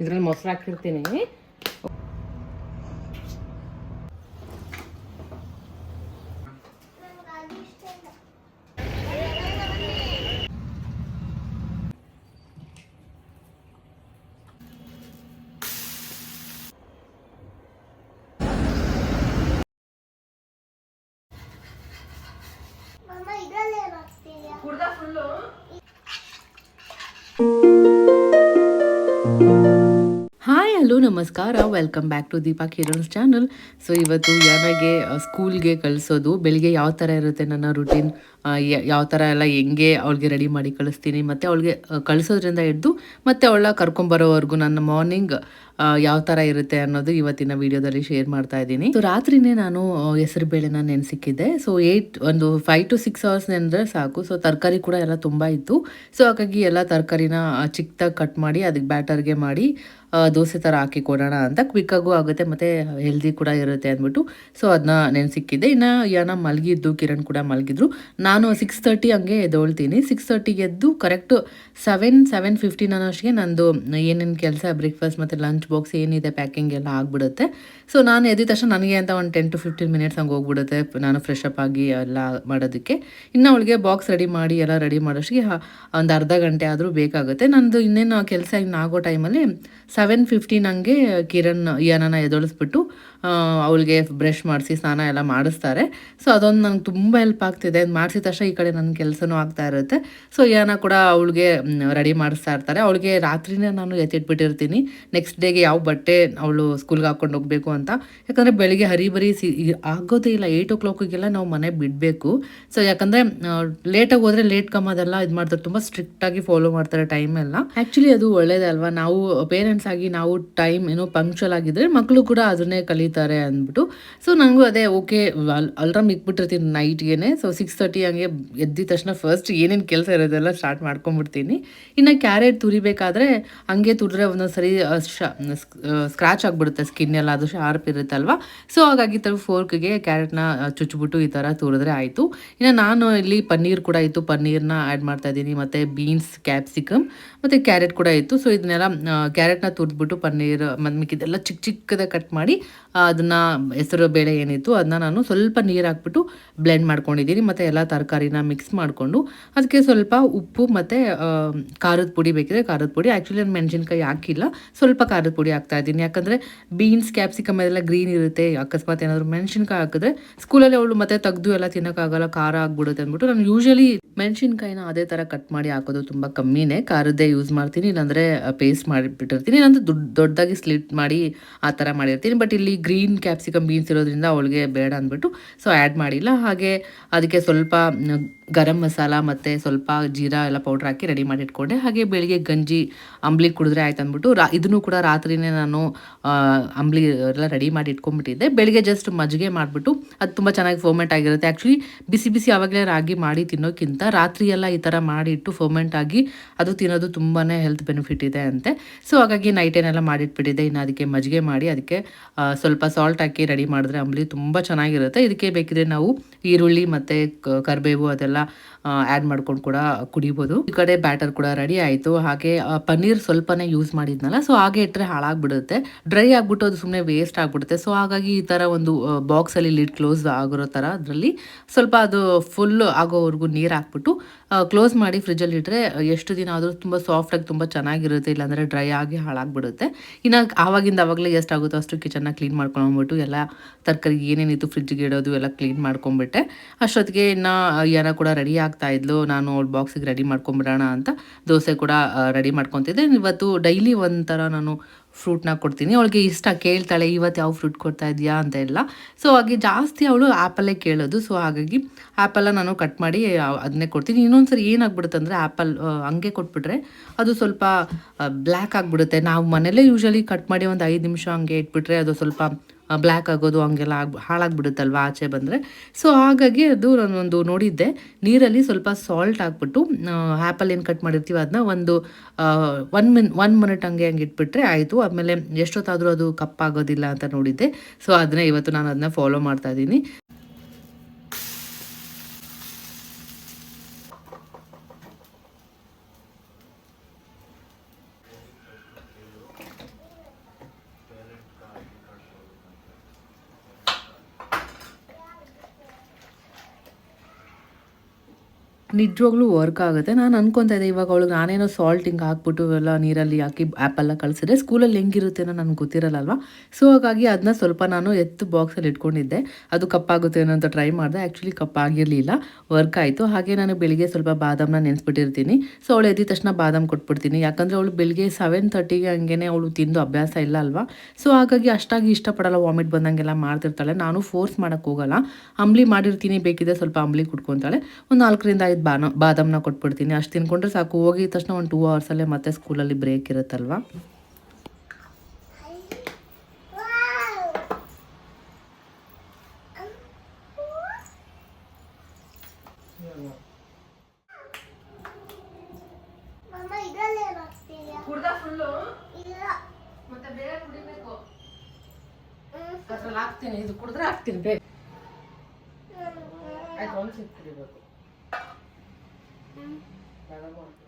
ಇದ್ರಲ್ಲಿ ಮೊಸರು ಹಾಕಿರ್ತೀನಿ. ಹಾಯ್ ಹಲೋ ನಮಸ್ಕಾರ, welcome back to Deepa Kiran's channel. So ಇವತ್ತು ಯಾನಾಗೆ ಸ್ಕೂಲ್ಗೆ ಕಳಿಸೋದು, ಬೆಳಿಗ್ಗೆ ಯಾವ ಥರ ಇರುತ್ತೆ ನನ್ನ ರುಟೀನ್, ಯಾವ ಥರ ಎಲ್ಲ ಹೆಂಗೆ ಅವಳಿಗೆ ರೆಡಿ ಮಾಡಿ ಕಳಿಸ್ತೀನಿ, ಮತ್ತು ಅವಳಿಗೆ ಕಳಿಸೋದ್ರಿಂದ ಹಿಡ್ದು ಮತ್ತು ಅವಳ ಕರ್ಕೊಂಬರೋವರೆಗೂ ನನ್ನ ಮಾರ್ನಿಂಗ್ ಯಾವ ಥರ ಇರುತ್ತೆ ಅನ್ನೋದು ಇವತ್ತಿನ ವಿಡಿಯೋದಲ್ಲಿ ಶೇರ್ ಮಾಡ್ತಾ ಇದ್ದೀನಿ. ಸೊ ರಾತ್ರಿನೇ ನಾನು ಹೆಸರು ಬೇಳೆನ ನೆನೆಸಿಕ್ಕಿದ್ದೆ. ಸೊ ಒಂದು 5 to 6 hours ನೆನೆದ್ರೆ ಸಾಕು. ಸೊ ತರಕಾರಿ ಕೂಡ ಎಲ್ಲ ತುಂಬ ಇತ್ತು. ಸೊ ಹಾಗಾಗಿ ಎಲ್ಲ ತರಕಾರಿನ ಚಿಕ್ಕದಾಗಿ ಕಟ್ ಮಾಡಿ ಅದಕ್ಕೆ ಬ್ಯಾಟರ್ಗೆ ಮಾಡಿ ದೋಸೆ ಥರ ಹಾಕಿ ಕೊಡೋಣ ಅಂತ, ಕ್ವಿಕ್ಕಾಗೂ ಆಗುತ್ತೆ ಮತ್ತು ಹೆಲ್ದಿ ಕೂಡ ಇರುತ್ತೆ ಅಂದ್ಬಿಟ್ಟು ಸೊ ಅದನ್ನ ನೆನೆಸಿಕ್ಕಿದ್ದೆ. ಇನ್ನು ಯಾನ ಮಲಗಿದ್ದು, ಕಿರಣ್ ಕೂಡ ಮಲಗಿದ್ರು. ನಾನು 6:30 ಹಂಗೆ ಎದ್ದೊಳ್ತೀನಿ. 6:30ಗೆ ಎದ್ದು ಕರೆಕ್ಟ್ 7:15 ಅನ್ನೋಷ್ಟಿಗೆ ನಂದು ಏನೇನು ಕೆಲಸ, ಬ್ರೇಕ್ಫಾಸ್ಟ್ ಮತ್ತು ಲಂಚ್ ಬಾಕ್ಸ್ ಏನಿದೆ ಪ್ಯಾಕಿಂಗ್ ಎಲ್ಲ ಆಗಿಬಿಡುತ್ತೆ. ಸೊ ನಾನು ಎದ್ದ ತಕ್ಷಣ ನನಗೆ ಅಂತ ಒಂದು 10 to 15 minutes ಹಂಗೆ ಹೋಗ್ಬಿಡುತ್ತೆ ನಾನು ಫ್ರೆಶ್ ಅಪ್ ಆಗಿ ಎಲ್ಲ ಮಾಡೋದಕ್ಕೆ. ಇನ್ನು ಅವಳಿಗೆ ಬಾಕ್ಸ್ ರೆಡಿ ಮಾಡಿ ಎಲ್ಲ ರೆಡಿ ಮಾಡೋಷ್ಟಿಗೆ ಒಂದು ಅರ್ಧ ಗಂಟೆ ಆದರೂ ಬೇಕಾಗುತ್ತೆ. ನಂದು ಇನ್ನೇನು ಕೆಲಸ ಇನ್ನು ಆಗೋ ಟೈಮಲ್ಲಿ 7:15 ಹಂಗೆ ಕಿರಣ್ ಯಾನನ ಎದೊಳಿಸ್ಬಿಟ್ಟು ಅವಳಿಗೆ ಬ್ರಷ್ ಮಾಡಿಸಿ ಸ್ನಾನ ಎಲ್ಲ ಮಾಡಿಸ್ತಾರೆ. ಸೊ ಅದೊಂದು ನಂಗೆ ತುಂಬ ಹೆಲ್ಪ್ ಆಗ್ತಿದೆ. ಮಾಡಿಸಿದ ತಕ್ಷಣ ಈ ಕಡೆ ನನ್ನ ಕೆಲಸನೂ ಆಗ್ತಾ ಇರುತ್ತೆ. ಸೊ ಯಾನ ಕೂಡ ಅವಳಿಗೆ ರೆಡಿ ಮಾಡಿಸ್ತಾ ಇರ್ತಾರೆ. ಅವಳಿಗೆ ರಾತ್ರಿನೇ ನಾನು ಎತ್ತಿಟ್ಬಿಟ್ಟಿರ್ತೀನಿ ನೆಕ್ಸ್ಟ್ ಡೇಗೆ ಯಾವ ಬಟ್ಟೆ ಅವಳು ಸ್ಕೂಲ್ಗೆ ಹಾಕ್ಕೊಂಡು ಹೋಗಬೇಕು ಅಂತ. ಯಾಕಂದರೆ ಬೆಳಿಗ್ಗೆ ಹರಿಬರಿ ಆಗೋದೇ ಇಲ್ಲ. 8 o'clockಗೆಲ್ಲ ನಾವು ಮನೆ ಬಿಡಬೇಕು. ಸೊ ಯಾಕಂದರೆ ಲೇಟಾಗಿ ಹೋದರೆ ಲೇಟ್ ಕಮ್ ಅದೆಲ್ಲ ಇದು ಮಾಡ್ತಾರೆ, ತುಂಬ ಸ್ಟ್ರಿಕ್ಟಾಗಿ ಫಾಲೋ ಮಾಡ್ತಾರೆ ಟೈಮ್ ಎಲ್ಲ. ಆ್ಯಕ್ಚುಲಿ ಅದು ಒಳ್ಳೇದೇ ಅಲ್ವಾ, ನಾವು ಪೇರೆಂಟ್ಸ್ ಆಗಿ ನಾವು ಟೈಮ್ ಏನೋ ಪಂಕ್ಚುವಲ್ ಆಗಿದ್ದರೆ ಮಕ್ಕಳು ಕೂಡ ಅದನ್ನೇ ಕಲಿತಾರೆ ಅಂದ್ಬಿಟ್ಟು. ಸೊ ನನಗೂ ಅದೇ ಓಕೆ, ಅಲ್ರಾಮ್ ಇಕ್ಬಿಟ್ಟಿರ್ತೀನಿ ನೈಟ್ಗೆ. ಸೊ 6:30 ಹಂಗೆ ಎದ್ದಿದ ತಕ್ಷಣ ಫಸ್ಟ್ ಏನೇನು ಕೆಲಸ ಇರೋದೆಲ್ಲ ಸ್ಟಾರ್ಟ್ ಮಾಡ್ಕೊಂಬಿಡ್ತೀನಿ. ಇನ್ನು ಕ್ಯಾರೆಟ್ ತುರಿಬೇಕಾದ್ರೆ ಹಂಗೆ ತುರಿದ್ರೆ ಒಂದೊಂದು ಸರಿ ಸ್ಕ್ರ್ಯಾಚ್ ಆಗಿಬಿಡುತ್ತೆ ಸ್ಕಿನ್ ಎಲ್ಲ, ಅದು ಶಾರ್ಪ್ ಇರುತ್ತಲ್ವ. ಸೊ ಹಾಗಾಗಿ ಫೋರ್ಕ್ಗೆ ಕ್ಯಾರೆಟ್ನ ಚುಚ್ಚಿಬಿಟ್ಟು ಈ ಥರ ತುರಿದ್ರೆ ಆಯಿತು. ಇನ್ನು ನಾನು ಇಲ್ಲಿ ಪನ್ನೀರ್ ಕೂಡ ಇತ್ತು, ಪನ್ನೀರ್ನ ಆ್ಯಡ್ ಮಾಡ್ತಾ ಇದ್ದೀನಿ, ಮತ್ತು ಬೀನ್ಸ್, ಕ್ಯಾಪ್ಸಿಕಮ್ ಮತ್ತು ಕ್ಯಾರೆಟ್ ಕೂಡ ಇತ್ತು. ಸೊ ಇದನ್ನೆಲ್ಲ ಕ್ಯಾರೆಟ್ನ ತುರಿದ್ಬಿಟ್ಟು ಪನ್ನೀರ್ ಮತ್ತು ಮಿಕ್ಕಿದೆಲ್ಲ ಚಿಕ್ಕ ಚಿಕ್ಕದಾಗಿ ಕಟ್ ಮಾಡಿ ಅದನ್ನು ಹೆಸರು ಬೇಳೆ ಏನಿತ್ತು ಅದನ್ನ ನಾನು ಸ್ವಲ್ಪ ನೀರು ಹಾಕ್ಬಿಟ್ಟು ಬ್ಲೆಂಡ್ ಮಾಡ್ಕೊಂಡಿದ್ದೀನಿ. ಮತ್ತು ಎಲ್ಲ ತರಕಾರಿನ ಮಿಕ್ಸ್ ಮಾಡಿಕೊಂಡು ಅದಕ್ಕೆ ಸ್ವಲ್ಪ ಉಪ್ಪು ಮತ್ತು ಖಾರದ ಪುಡಿ ಬೇಕಿದ್ರೆ ಖಾರದ ಪುಡಿ. ಆ್ಯಕ್ಚುಲಿ ನಾನು ಮೆಣಸಿನ್ಕಾಯಿ ಹಾಕಿಲ್ಲ, ಸ್ವಲ್ಪ ಖಾರದ ಪುಡಿ ಹಾಕ್ತಾ ಇದ್ದೀನಿ. ಯಾಕಂದರೆ ಬೀನ್ಸ್, ಕ್ಯಾಪ್ಸಿಕಮ್ ಎಲ್ಲ ಗ್ರೀನ್ ಇರುತ್ತೆ. ಅಕಸ್ಮಾತ್ ಏನಾದರೂ ಮೆಣಸಿನ್ಕಾಯಿ ಹಾಕಿದ್ರೆ ಸ್ಕೂಲಲ್ಲಿ ಅವಳು ಮತ್ತೆ ತೆಗೆದು ಎಲ್ಲ ತಿನ್ನೋಕ್ಕಾಗಲ್ಲ, ಖಾರ ಆಗ್ಬಿಡುತ್ತೆ ಅಂದ್ಬಿಟ್ಟು ನಾನು ಯೂಶಲಿ ಮೆಣಸಿನ್ಕಾಯಿನ ಅದೇ ಥರ ಕಟ್ ಮಾಡಿ ಹಾಕೋದು ತುಂಬ ಕಮ್ಮಿನೇ, ಖಾರದ್ದೇ ಯೂಸ್ ಮಾಡ್ತೀನಿ. ಇಲ್ಲಾಂದರೆ ಪೇಸ್ಟ್ ಮಾಡಿಬಿಟ್ಟಿರ್ತೀನಿ, ಇಲ್ಲಾಂದರೆ ದೊಡ್ಡದಾಗಿ ಸ್ಲಿಟ್ ಮಾಡಿ ಆ ಥರ ಮಾಡಿರ್ತೀನಿ. ಬಟ್ ಇಲ್ಲಿ ಗ್ರೀನ್ ಕ್ಯಾಪ್ಸಿಕಮ್ ಬೀನ್ಸ್ ಇರೋದ್ರಿಂದ ಅವಳಿಗೆ ಬೇಡ ಅಂದ್ಬಿಟ್ಟು ಸೊ ಆ್ಯಡ್ ಮಾಡಿಲ್ಲ. ಹಾಗೆ ಅದಕ್ಕೆ ಸ್ವಲ್ಪ ಗರಂ ಮಸಾಲ ಮತ್ತು ಸ್ವಲ್ಪ ಜೀರಾ ಎಲ್ಲ ಪೌಡ್ರ್ ಹಾಕಿ ರೆಡಿ ಮಾಡಿ ಇಟ್ಕೊಂಡೆ. ಹಾಗೆ ಬೆಳಿಗ್ಗೆ ಗಂಜಿ ಅಂಬ್ಲಿ ಕುಡಿದ್ರೆ ಆಯ್ತು ಅಂದ್ಬಿಟ್ಟು ಇದನ್ನು ಕೂಡ ರಾತ್ರಿನೇ ನಾನು ಅಂಬ್ಲಿ ಎಲ್ಲ ರೆಡಿ ಮಾಡಿ ಇಟ್ಕೊಂಡ್ಬಿಟ್ಟಿದ್ದೆ. ಬೆಳಿಗ್ಗೆ ಜಸ್ಟ್ ಮಜ್ಜಿಗೆ ಮಾಡಿಬಿಟ್ಟು ಅದು ತುಂಬ ಚೆನ್ನಾಗಿ ಫರ್ಮೆಂಟ್ ಆಗಿರುತ್ತೆ. ಆ್ಯಕ್ಚುಲಿ ಬಿಸಿ ಬಿಸಿ ಆವಾಗಲೇ ರಾಗಿ ಮಾಡಿ ತಿನ್ನೋಕ್ಕಿಂತ ರಾತ್ರಿ ಎಲ್ಲ ಈ ಥರ ಮಾಡಿ ಇಟ್ಟು ಫರ್ಮೆಂಟ್ ಆಗಿ ಅದು ತಿನ್ನೋದು ತುಂಬಾ ಹೆಲ್ತ್ ಬೆನಿಫಿಟ್ ಇದೆ ಅಂತೆ. ಸೊ ಹಾಗಾಗಿ ನೈಟೇನೆಲ್ಲ ಮಾಡಿಟ್ಬಿಟ್ಟಿದ್ದೆ. ಇನ್ನು ಅದಕ್ಕೆ ಮಜ್ಜಿಗೆ ಮಾಡಿ ಅದಕ್ಕೆ ಸ್ವಲ್ಪ ಸಾಲ್ಟ್ ಹಾಕಿ ರೆಡಿ ಮಾಡಿದ್ರೆ ಅಂಬ್ಲಿ ತುಂಬ ಚೆನ್ನಾಗಿರುತ್ತೆ. ಇದಕ್ಕೆ ಬೇಕಿದ್ರೆ ನಾವು ಈರುಳ್ಳಿ ಮತ್ತು ಕರಿಬೇವು ಅದೆಲ್ಲ ಆ್ಯಡ್ ಮಾಡ್ಕೊಂಡು ಕೂಡ ಕುಡಿಬೋದು. ಈ ಕಡೆ ಬ್ಯಾಟರ್ ಕೂಡ ರೆಡಿ ಆಯಿತು. ಹಾಗೆ ಪನ್ನೀರ್ ಸ್ವಲ್ಪನೇ ಯೂಸ್ ಮಾಡಿದ್ನಲ್ಲ, ಸೊ ಹಾಗೆ ಇಟ್ಟರೆ ಹಾಳಾಗ್ಬಿಡುತ್ತೆ, ಡ್ರೈ ಆಗಿಬಿಟ್ಟು ಅದು ಸುಮ್ಮನೆ ವೇಸ್ಟ್ ಆಗಿಬಿಡುತ್ತೆ. ಸೊ ಹಾಗಾಗಿ ಈ ಥರ ಒಂದು ಬಾಕ್ಸಲ್ಲಿ ಲಿಡ್ ಕ್ಲೋಸ್ ಆಗಿರೋ ಥರ ಅದರಲ್ಲಿ ಸ್ವಲ್ಪ ಅದು ಫುಲ್ ಆಗೋವರೆಗೂ ನೀರು ಹಾಕ್ಬಿಟ್ಟು ಕ್ಲೋಸ್ ಮಾಡಿ ಫ್ರಿಜ್ಜಲ್ಲಿ ಇಟ್ಟರೆ ಎಷ್ಟು ದಿನ ಆದರೂ ತುಂಬ ಸಾಫ್ಟಾಗಿ ತುಂಬ ಚೆನ್ನಾಗಿರುತ್ತೆ. ಇಲ್ಲಾಂದರೆ ಡ್ರೈ ಆಗಿ ಹಾಳಾಗ್ಬಿಡುತ್ತೆ. ಇನ್ನು ಆವಾಗಲೇ ಎಷ್ಟಾಗುತ್ತೋ ಅಷ್ಟು ಕಿಚನ್ನ ಕ್ಲೀನ್ ಮಾಡ್ಕೊಂಡ್ಬಿಟ್ಟು ಎಲ್ಲ ತರಕಾರಿ ಏನೇನಿತ್ತು ಫ್ರಿಜ್ಜಿಗೆ ಇಡೋದು ಎಲ್ಲ ಕ್ಲೀನ್ ಮಾಡ್ಕೊಂಬಿಟ್ಟೆ. ಅಷ್ಟೊತ್ತಿಗೆ ಇನ್ನು ಯಾರ ಕೂಡ ರೆಡಿ ಆಗ್ತಾ ಇದ್ಲು. ನಾನು ಅವ್ಳ ಬಾಕ್ಸಿಗೆ ರೆಡಿ ಮಾಡ್ಕೊಂಬಿಡೋಣ ಅಂತ ದೋಸೆ ಕೂಡ ರೆಡಿ ಮಾಡ್ಕೊತಿದ್ದೆ. ಇವತ್ತು ಡೈಲಿ ಒಂಥರ ನಾನು ಫ್ರೂಟ್ನ ಕೊಡ್ತೀನಿ. ಅವಳಿಗೆ ಇಷ್ಟ, ಕೇಳ್ತಾಳೆ ಇವತ್ತು ಯಾವ ಫ್ರೂಟ್ ಕೊಡ್ತಾ ಇದೆಯಾ ಅಂತ ಎಲ್ಲ. ಸೊ ಹಾಗೆ ಜಾಸ್ತಿ ಅವಳು ಆ್ಯಪಲ್ಲೇ ಕೇಳೋದು. ಸೊ ಹಾಗಾಗಿ ಆ್ಯಪಲ್ಲ ನಾನು ಕಟ್ ಮಾಡಿ ಅದನ್ನೇ ಕೊಡ್ತೀನಿ. ಇನ್ನೊಂದು ಸರಿ ಏನಾಗ್ಬಿಡುತ್ತೆ ಅಂದರೆ ಆ್ಯಪಲ್ ಹಂಗೆ ಕೊಟ್ಬಿಟ್ರೆ ಅದು ಸ್ವಲ್ಪ ಬ್ಲ್ಯಾಕ್ ಆಗಿಬಿಡುತ್ತೆ. ನಾವು ಮನೇಲೇ ಯೂಶಲಿ ಕಟ್ ಮಾಡಿ ಒಂದು 5 ನಿಮಿಷ ಹಂಗೆ ಇಟ್ಬಿಟ್ರೆ ಅದು ಸ್ವಲ್ಪ ಬ್ಲ್ಯಾಕ್ ಆಗೋದು ಹಂಗೆಲ್ಲ ಹಾಳಾಗ್ಬಿಡುತ್ತಲ್ವ ಆಚೆ ಬಂದರೆ. ಸೊ ಹಾಗಾಗಿ ಅದು ನಾನೊಂದು ನೋಡಿದ್ದೆ, ನೀರಲ್ಲಿ ಸ್ವಲ್ಪ ಸಾಲ್ಟ್ ಹಾಕ್ಬಿಟ್ಟು ಆ್ಯಪಲ್ ಏನು ಕಟ್ ಮಾಡಿರ್ತೀವಿ ಅದನ್ನ ಒಂದು 1 ಮಿನಿಟ್ ಹಂಗೆ ಇಟ್ಬಿಟ್ರೆ ಆಯಿತು. ಆಮೇಲೆ ಎಷ್ಟೊತ್ತಾದರೂ ಅದು ಕಪ್ಪಾಗೋದಿಲ್ಲ ಅಂತ ನೋಡಿದ್ದೆ. ಸೊ ಅದನ್ನೇ ಇವತ್ತು ನಾನು ಅದನ್ನ ಫಾಲೋ ಮಾಡ್ತಾ ಇದ್ದೀನಿ. ನಿಜವಾಗ್ಲೂ ವರ್ಕ್ ಆಗುತ್ತೆ. ನಾನು ಅನ್ಕೊತಾ ಇದ್ದೆ ಇವಾಗ ಅವಳಿಗೆ ನಾನೇನೋ ಸಾಲ್ಟ್ ಹಿಂಗೆ ಹಾಕ್ಬಿಟ್ಟು ಎಲ್ಲ ನೀರಲ್ಲಿ ಹಾಕಿ ಆ್ಯಪೆಲ್ಲ ಕಳಿಸಿದ್ರೆ ಸ್ಕೂಲಲ್ಲಿ ಹೆಂಗಿರುತ್ತೇನೋ ನನಗೆ ಗೊತ್ತಿರಲ್ಲ ಅಲ್ವಾ. ಸೊ ಹಾಗಾಗಿ ಅದನ್ನ ಸ್ವಲ್ಪ ನಾನು ಎತ್ತು ಬಾಕ್ಸಲ್ಲಿ ಇಟ್ಕೊಂಡಿದ್ದೆ. ಅದು ಕಪ್ಪಾಗುತ್ತೇನೋ ಅಂತ ಟ್ರೈ ಮಾಡಿದೆ. ಆ್ಯಕ್ಚುಲಿ ಕಪ್ಪಾಗಿರಲಿಲ್ಲ, ವರ್ಕ್ ಆಯಿತು. ಹಾಗೆ ನಾನು ಬೆಳಿಗ್ಗೆ ಸ್ವಲ್ಪ ಬಾದಾಮನ್ನ ನೆನೆಸ್ಬಿಟ್ಟಿರ್ತೀನಿ. ಸೊ ಅವಳು ಎದ್ದಿದ ತಕ್ಷಣ ಬಾದಾಮ್ ಕೊಟ್ಬಿಡ್ತೀನಿ. ಯಾಕಂದರೆ ಅವಳು ಬೆಳಿಗ್ಗೆ 7:30ಗೆ ಹಂಗೆ ಅವಳು ತಿಂದು ಅಭ್ಯಾಸ ಇಲ್ಲ ಅಲ್ವಾ. ಸೊ ಹಾಗಾಗಿ ಅಷ್ಟಾಗಿ ಇಷ್ಟಪಡಲ್ಲ, ವಾಮಿಟ್ ಬಂದಂಗೆಲ್ಲ ಮಾಡ್ತಿರ್ತಾಳೆ. ನಾನು ಫೋರ್ಸ್ ಮಾಡೋಕ್ಕೆ ಹೋಗಲ್ಲ. ಅಂಬ್ಲಿ ಮಾಡಿರ್ತೀನಿ, ಬೇಕಿದ್ರೆ ಸ್ವಲ್ಪ ಅಂಬ್ಲಿ ಕುಡ್ಕೊತಾಳೆ. ಒಂದು 4ರಿಂದ 5 ಬಾದಾಮನ್ನ ಕೊಟ್ಬಿಡ್ತೀನಿ. ಅಷ್ಟು ತಿನ್ಕೊಂಡ್ರೆ ಸಾಕು. ಹೋಗಿದ ತಕ್ಷಣ ಒಂದು 2 ಅವರ್ಸಲ್ಲೇ ಮತ್ತೆ ಸ್ಕೂಲಲ್ಲಿ ಬ್ರೇಕ್ ಇರುತ್ತಲ್ವ. ಹಾಕ್ತೀನಿ, ಇದು ಕುಡಿದ್ರೆ ಹಾಕ್ತೀನಿ ಬೇಗ.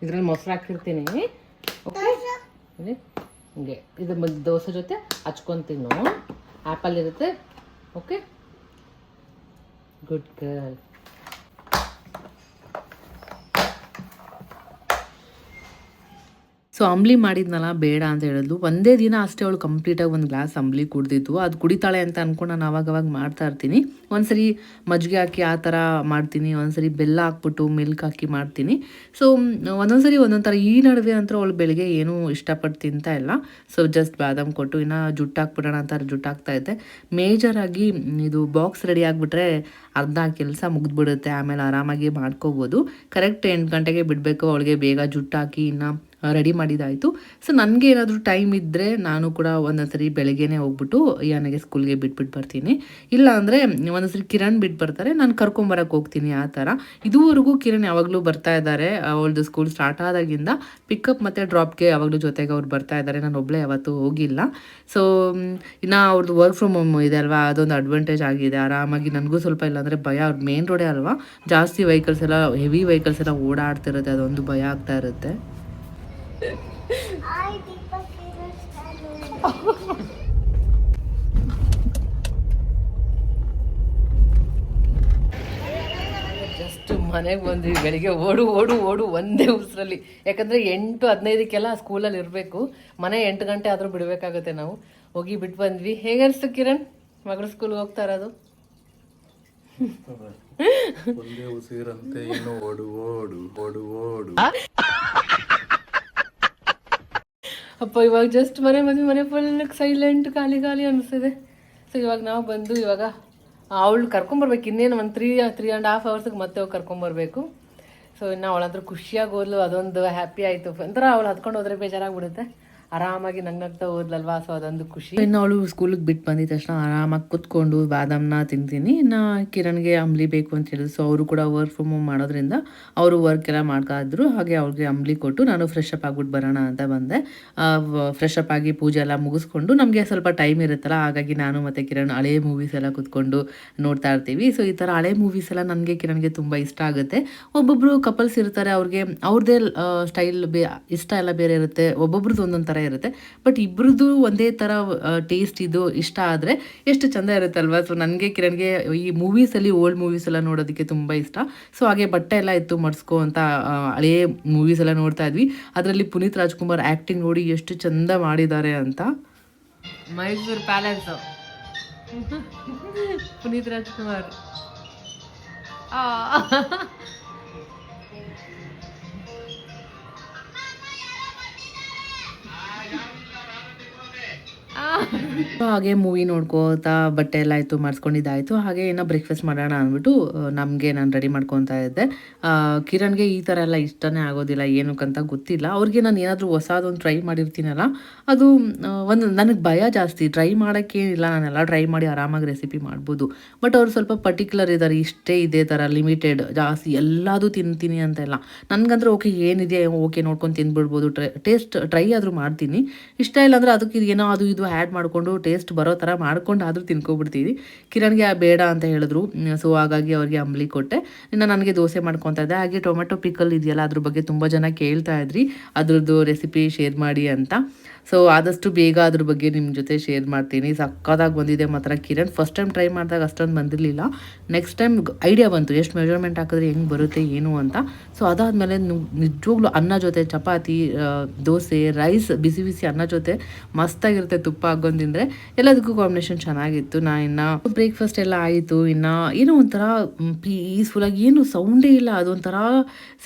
ಇದ್ರಲ್ಲಿ ಮೊಸರು ಹಾಕಿರ್ತೀನಿ. ಓಕೆ, ಹಿಂಗೆ ಇದು ದೋಸೆ ಜೊತೆ ಹಚ್ಕೊಂತೀನಿ. ಆ್ಯಪಲ್ ಇರುತ್ತೆ. Okay, good girl. ಸೊ ಅಂಬ್ಲಿ ಮಾಡಿದ್ನಲ್ಲ ಬೇಡ ಅಂತ ಹೇಳಿದ್ಲು. ಒಂದೇ ದಿನ ಅಷ್ಟೇ ಅವಳು ಕಂಪ್ಲೀಟಾಗಿ ಒಂದು ಗ್ಲಾಸ್ ಅಂಬ್ಲಿ ಕುಡ್ದಿತ್ತು. ಅದು ಕುಡಿತಾಳೆ ಅಂತ ಅಂದ್ಕೊಂಡು ನಾನು ಅವಾಗವಾಗ ಮಾಡ್ತಾ ಇರ್ತೀನಿ. ಒಂದ್ಸರಿ ಮಜ್ಜಿಗೆ ಹಾಕಿ ಆ ಥರ ಮಾಡ್ತೀನಿ, ಒಂದ್ಸರಿ ಬೆಲ್ಲ ಹಾಕ್ಬಿಟ್ಟು ಮಿಲ್ಕ್ ಹಾಕಿ ಮಾಡ್ತೀನಿ. ಸೊ ಒಂದೊಂದ್ಸರಿ ಒಂದೊಂದು ಥರ. ಈ ನಡುವೆ ಅಂತೂ ಅವಳು ಬೆಳಿಗ್ಗೆ ಏನೂ ಇಷ್ಟಪಟ್ಟು ತಿಂತಾ ಇಲ್ಲ. ಸೊ ಜಸ್ಟ್ ಬಾದಾಮ್ ಕೊಟ್ಟು ಇನ್ನು ಜುಟ್ಟು ಹಾಕ್ಬಿಡೋಣ ಅಂತ ಜುಟ್ಟು ಹಾಕ್ತಾ ಇದ್ದೆ. ಮೇಜರಾಗಿ ಇದು ಬಾಕ್ಸ್ ರೆಡಿ ಆಗಿಬಿಟ್ರೆ ಅರ್ಧ ಕೆಲಸ ಮುಗಿದ್ಬಿಡುತ್ತೆ. ಆಮೇಲೆ ಆರಾಮಾಗಿ ಮಾಡ್ಕೋಬೋದು. ಕರೆಕ್ಟ್ 8 ಗಂಟೆಗೆ ಬಿಡಬೇಕು ಅವಳಿಗೆ. ಬೇಗ ಜುಟ್ಟು ಹಾಕಿ ಇನ್ನು ರೆಡಿ ಮಾಡಿದ್ದಾಯಿತು. ಸೊ ನನಗೆ ಏನಾದರೂ ಟೈಮ್ ಇದ್ದರೆ ನಾನು ಕೂಡ ಒಂದೊಂದ್ಸರಿ ಬೆಳಗ್ಗೆನೇ ಹೋಗ್ಬಿಟ್ಟು ಯಾನಿಗೆ ಸ್ಕೂಲ್ಗೆ ಬಿಟ್ಬಿಟ್ಟು ಬರ್ತೀನಿ. ಇಲ್ಲ ಅಂದರೆ ಒಂದೊಂದ್ಸರಿ ಕಿರಣ್ ಬಿಟ್ಟು ಬರ್ತಾರೆ, ನಾನು ಕರ್ಕೊಂಬರಕ್ಕೆ ಹೋಗ್ತೀನಿ. ಆ ಥರ ಇದುವರೆಗೂ ಕಿರಣ್ ಯಾವಾಗಲೂ ಬರ್ತಾ ಇದ್ದಾರೆ. ಅವಳದು ಸ್ಕೂಲ್ ಸ್ಟಾರ್ಟ್ ಆದಾಗಿಂದ ಪಿಕಪ್ ಮತ್ತು ಡ್ರಾಪ್ಗೆ ಯಾವಾಗಲೂ ಜೊತೆಗೆ ಅವ್ರು ಬರ್ತಾ ಇದ್ದಾರೆ. ನಾನು ಒಬ್ಬಳೇ ಯಾವತ್ತೂ ಹೋಗಿಲ್ಲ. ಸೊ ಇನ್ನು ಅವ್ರದ್ದು ವರ್ಕ್ ಫ್ರಮ್ ಹೋಮ್ ಇದೆ ಅಲ್ವಾ, ಅದೊಂದು ಅಡ್ವಾಂಟೇಜ್ ಆಗಿದೆ. ಆರಾಮಾಗಿ ನನಗೂ ಸ್ವಲ್ಪ ಇಲ್ಲಾಂದರೆ ಭಯ. ಅವ್ರ ಮೇನ್ ರೋಡೇ ಅಲ್ವಾ, ಜಾಸ್ತಿ ವೆಹಿಕಲ್ಸ್ ಎಲ್ಲ, ಹೆವಿ ವೆಹಿಕಲ್ಸ್ ಎಲ್ಲ ಓಡಾಡ್ತಿರುತ್ತೆ. ಅದೊಂದು ಭಯ ಆಗ್ತಾ ಇರುತ್ತೆ. ಜಸ್ಟ್ ಮನೆಗೆ ಬಂದ್ವಿ. ಬೆಳಿಗ್ಗೆ ಓಡು ಓಡು ಓಡು ಒಂದೇ ಉಸಿರಲ್ಲಿ. ಯಾಕಂದರೆ 8:15ಕ್ಕೆಲ್ಲ ಸ್ಕೂಲಲ್ಲಿ ಇರಬೇಕು. ಮನೆ 8 ಗಂಟೆ ಆದರೂ ಬಿಡಬೇಕಾಗುತ್ತೆ. ನಾವು ಹೋಗಿ ಬಿಟ್ಟು ಬಂದ್ವಿ. ಹೇಗೆ ಅನಿಸ್ತು ಕಿರಣ್ ಮಗಳು ಸ್ಕೂಲ್ಗೆ ಹೋಗ್ತಾ ಇರೋದು? ಒಂದೇ ಉಸಿರಂತೆ ಏನು ಓಡು ಓಡು ಓಡು ಓಡು. ಅಪ್ಪ ಇವಾಗ ಜಸ್ಟ್ ಮನೆ ಫುಲ್ ಸೈಲೆಂಟ್ ಖಾಲಿ ಅನಿಸ್ತಿದೆ. ಸೊ ಇವಾಗ ನಾವು ಬಂದು ಇವಾಗ ಅವಳು ಕರ್ಕೊಂಬರ್ಬೇಕು. ಇನ್ನೇನು ಒಂದು 3.5 ಅವರ್ಸಿಗೆ ಮತ್ತೆ ಹೋಗಿ ಕರ್ಕೊಂಬರ್ಬೇಕು. ಸೊ ಇನ್ನು ಅವಳಂದ್ರೆ ಖುಷಿಯಾಗಿ ಹೋದ್ಲು. ಅದೊಂದು ಹ್ಯಾಪಿ ಆಯಿತು. ಒಂಥರ ಅವಳು ಹತ್ಕೊಂಡು ಹೋದ್ರೆ ಬೇಜಾರಾಗ್ಬಿಡುತ್ತೆ. ಆರಾಮಾಗಿ ನಗ್ನಗ್ತಾ ಹೋದ್ಲಲ್ವಾ, ಸೊ ಅದೊಂದು ಖುಷಿ. ಇನ್ನು ಅವಳು ಸ್ಕೂಲಿಗೆ ಬಿಟ್ಟು ಬಂದಿದ ತಕ್ಷಣ ಆರಾಮಾಗಿ ಕುತ್ಕೊಂಡು ಬಾದಾಮ್ನ ತಿಂತೀನಿ. ಇನ್ನು ಕಿರಣ್ಗೆ ಅಂಬ್ಲಿ ಬೇಕು ಅಂತ ಹೇಳಿದ್ರು. ಸೊ ಅವರು ಕೂಡ ವರ್ಕ್ ಫ್ರಮ್ ಹೋಮ್ ಮಾಡೋದ್ರಿಂದ ಅವರು ವರ್ಕ್ ಎಲ್ಲ ಮಾಡ್ಕಾದ್ರು. ಹಾಗೆ ಅವ್ರಿಗೆ ಅಂಬ್ಲಿ ಕೊಟ್ಟು ನಾನು ಫ್ರೆಶ್ ಅಪ್ ಆಗ್ಬಿಟ್ಟು ಬರೋಣ ಅಂತ ಬಂದೆ. ಫ್ರೆಶ್ ಅಪ್ ಆಗಿ ಪೂಜೆ ಎಲ್ಲ ಮುಗಿಸ್ಕೊಂಡು ನಮಗೆ ಸ್ವಲ್ಪ ಟೈಮ್ ಇರುತ್ತಲ್ಲ, ಹಾಗಾಗಿ ನಾನು ಮತ್ತು ಕಿರಣ್ ಹಳೇ ಮೂವೀಸ್ ಎಲ್ಲ ಕುತ್ಕೊಂಡು ನೋಡ್ತಾ ಇರ್ತೀವಿ. ಸೊ ಈ ಥರ ಹಳೇ ಮೂವೀಸ್ ಎಲ್ಲ ನನಗೆ ಕಿರಣ್ಗೆ ತುಂಬ ಇಷ್ಟ ಆಗುತ್ತೆ. ಒಬ್ಬೊಬ್ಬರು ಕಪಲ್ಸ್ ಇರ್ತಾರೆ, ಅವ್ರಿಗೆ ಅವ್ರದ್ದೇ ಸ್ಟೈಲ್ ಇಷ್ಟ ಎಲ್ಲ ಬೇರೆ ಇರುತ್ತೆ. ಒಬ್ಬೊಬ್ರದ್ದು ಒಂದೊಂದು ಥರ ಇರುತ್ತೆ. ಬಟ್ ಇಬ್ರದ್ದು ಒಂದೇ ಥರ ಟೇಸ್ಟ್ ಇದು ಇಷ್ಟ ಆದರೆ ಎಷ್ಟು ಚೆಂದ ಇರುತ್ತಲ್ವ. ಸೊ ನನಗೆ ಕಿರಣ್ಗೆ ಈ ಮೂವೀಸಲ್ಲಿ ಓಲ್ಡ್ ಮೂವೀಸ್ ಎಲ್ಲ ನೋಡೋದಕ್ಕೆ ತುಂಬ ಇಷ್ಟ. ಸೊ ಹಾಗೆ ಬಟ್ಟೆ ಎಲ್ಲ ಇತ್ತು ಮಡ್ಸ್ಕೊ ಅಂತ ಹಳೇ ಮೂವೀಸ್ ಎಲ್ಲ ನೋಡ್ತಾ ಇದ್ವಿ. ಅದರಲ್ಲಿ ಪುನೀತ್ ರಾಜ್ಕುಮಾರ್ ಆ್ಯಕ್ಟಿಂಗ್ ನೋಡಿ ಎಷ್ಟು ಚೆಂದ ಮಾಡಿದ್ದಾರೆ ಅಂತ. ಮೈಸೂರು ಪ್ಯಾಲೇಸ್ ಪುನೀತ್ ರಾಜ್ಕುಮಾರ್. ಹಾಗೆ ಮೂವಿ ನೋಡ್ಕೋತಾ ಬಟ್ಟೆ ಎಲ್ಲ ಆಯಿತು, ಮಾಡಿಸ್ಕೊಂಡಿದ್ದಾಯಿತು. ಹಾಗೆ ಏನೋ ಬ್ರೇಕ್ಫಾಸ್ಟ್ ಮಾಡೋಣ ಅಂದ್ಬಿಟ್ಟು ನಮಗೆ ನಾನು ರೆಡಿ ಮಾಡ್ಕೊತಾ ಇದ್ದೆ. ಕಿರಣ್ಗೆ ಈ ಥರ ಎಲ್ಲ ಇಷ್ಟನೇ ಆಗೋದಿಲ್ಲ, ಏನಕ್ಕಂತ ಗೊತ್ತಿಲ್ಲ. ಅವ್ರಿಗೆ ನಾನು ಏನಾದರೂ ಹೊಸದೊಂದು ಟ್ರೈ ಮಾಡಿರ್ತೀನಲ್ಲ, ಅದು ಒಂದು ನನಗೆ ಭಯ ಜಾಸ್ತಿ. ಟ್ರೈ ಮಾಡೋಕ್ಕೇನಿಲ್ಲ, ನಾನೆಲ್ಲ ಟ್ರೈ ಮಾಡಿ ಆರಾಮಾಗಿ ರೆಸಿಪಿ ಮಾಡ್ಬೋದು. ಬಟ್ ಅವ್ರು ಸ್ವಲ್ಪ ಪರ್ಟಿಕ್ಯುಲರ್ ಇದ್ದಾರೆ. ಇಷ್ಟೇ ಇದೇ ಥರ ಲಿಮಿಟೆಡ್, ಜಾಸ್ತಿ ಎಲ್ಲದೂ ತಿಂತೀನಿ ಅಂತ ಇಲ್ಲ. ನನಗಂದ್ರೆ ಓಕೆ ಏನಿದೆ ಓಕೆ ನೋಡ್ಕೊಂಡು ತಿಂದ್ಬಿಡ್ಬೋದು. ಟ್ರೈ ಆದರೂ ಮಾಡ್ತೀನಿ. ಇಷ್ಟ ಇಲ್ಲ ಅಂದರೆ ಅದಕ್ಕೆ ಏನೋ ಅದು ಇದು ಆ್ಯಡ್ ಮಾಡಿಕೊಂಡು ಟೇಸ್ಟ್ ಬರೋ ಥರ ಮಾಡ್ಕೊಂಡು ಆದರೂ ತಿನ್ಕೊಬಿಡ್ತೀವಿ. ಕಿರಣ್ಗೆ ಬೇಡ ಅಂತ ಹೇಳಿದ್ರು. ಸೊ ಹಾಗಾಗಿ ಅವ್ರಿಗೆ ಅಂಬ್ಲಿ ಕೊಟ್ಟೆ. ಇನ್ನು ನನಗೆ ದೋಸೆ ಮಾಡ್ಕೊತಾ ಇದ್ದೆ. ಹಾಗೆ ಟೊಮೆಟೊ ಪಿಕಲ್ ಇದೆಯಲ್ಲ, ಅದ್ರ ಬಗ್ಗೆ ತುಂಬ ಜನ ಕೇಳ್ತಾ ಇದ್ರಿ, ಅದ್ರದ್ದು ರೆಸಿಪಿ ಶೇರ್ ಮಾಡಿ ಅಂತ. ಸೊ ಆದಷ್ಟು ಬೇಗ ಅದ್ರ ಬಗ್ಗೆ ನಿಮ್ಮ ಜೊತೆ ಶೇರ್ ಮಾಡ್ತೀನಿ. ಸಕ್ಕತ್ತಾಗಿ ಬಂದಿದೆ ಮಾತ್ರ ಕಿರಣ್. ಫಸ್ಟ್ ಟೈಮ್ ಟ್ರೈ ಮಾಡಿದಾಗ ಅಷ್ಟೊಂದು ಬಂದಿರಲಿಲ್ಲ. ನೆಕ್ಸ್ಟ್ ಟೈಮ್ ಐಡಿಯಾ ಬಂತು ಎಷ್ಟು ಮೆಜರ್ಮೆಂಟ್ ಹಾಕಿದ್ರೆ ಹೆಂಗೆ ಬರುತ್ತೆ ಏನು ಅಂತ. ಸೊ ಅದಾದಮೇಲೆ ನಿಜವಾಗ್ಲೂ ಅನ್ನ ಜೊತೆ ಚಪಾತಿ, ದೋಸೆ, ರೈಸ್, ಬಿಸಿ ಬಿಸಿ ಅನ್ನ ಜೊತೆ ಮಸ್ತಾಗಿರುತ್ತೆ ತುಪ್ಪ ಹಾಕೊಂಡು ತಿಂದರೆ. ಎಲ್ಲದಕ್ಕೂ ಕಾಂಬಿನೇಷನ್ ಚೆನ್ನಾಗಿತ್ತು. ಇನ್ನು ಬ್ರೇಕ್ಫಾಸ್ಟ್ ಎಲ್ಲ ಆಯಿತು. ಇನ್ನು ಏನೋ ಒಂಥರ ಪೀಸ್ಫುಲ್ಲಾಗಿ, ಏನು ಸೌಂಡೇ ಇಲ್ಲ, ಅದೊಂಥರ